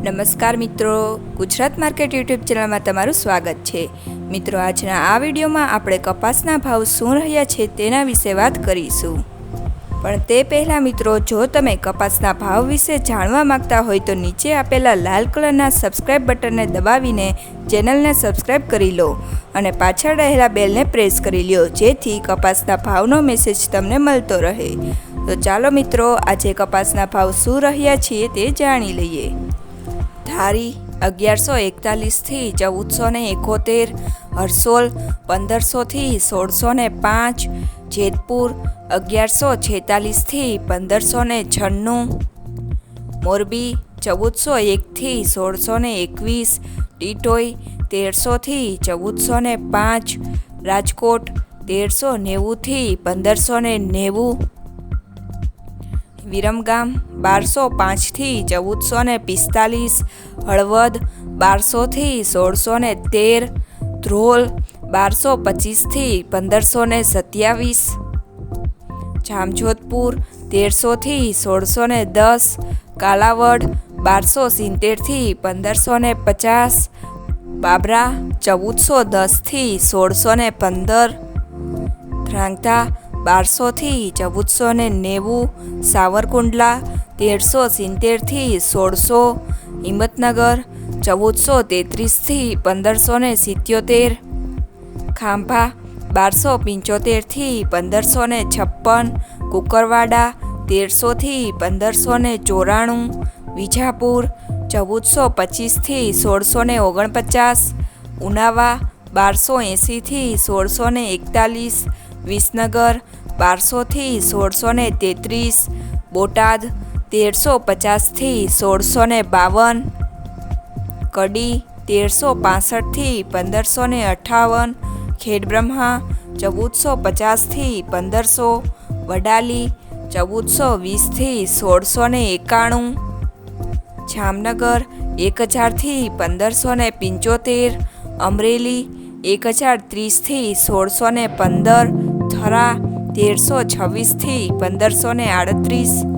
નમસ્કાર મિત્રો, Gujarat market YouTube ચેનલમાં તમારું સ્વાગત છે। મિત્રો, આજના આ વિડીયોમાં આપણે કપાસના ભાવ શું રહ્યા છે તેના વિશે વાત કરીશું। પણ તે પહેલાં મિત્રો, જો તમે કપાસના ભાવ વિશે જાણવા માંગતા હોય તો નીચે આપેલા લાલ કલરના સબસ્ક્રાઇબ બટનને દબાવીને ચેનલને સબસ્ક્રાઇબ કરી લો અને પાછળ રહેલા બેલને પ્રેસ કરી લો, જેથી કપાસના ભાવનો મેસેજ તમને મળતો રહે। તો ચાલો મિત્રો, આજે કપાસના ભાવ શું રહ્યા છે તે જાણી લઈએ। ધારી 1141 થી 1471, હરસોલ 1500 થી 1605, જેતપુર 1146 થી 1596, મોરબી 1401 થી 1621, ટીટોઈ 1300 થી 1405, રાજકોટ 1390 થી 1590, વિરમગામ 1205 થી 1445, હળવદ 1200 થી 1613, ધ્રોલ 1225 થી 1527, જામજોધપુર 1300 થી 1610, કાલાવડ 1270 થી 1550, બાબરા 1410 થી 1615, ધ્રાંગધ્રા 1200 થી 1490, સાવરકુંડલા 1370 થી 1600, હિંમતનગર 1433 થી 1577, ખાંભા 1275 થી 1556, કુકરવાડા 1300 થી 1594, વિજાપુર 1425 થી 1649, ઉનાવા 1280 થી 1641, વિસનગર 1200 થી 1633, બોટાદ 1350 થી 1652, કડી 1365 થી 1558, ખેડબ્રહ્મા 1450 થી 1500, વડાલી 1420 થી 1691, જામનગર 1000 થી 1575, અમરેલી 1030 થી 1615, થરા 1326 થી 1538,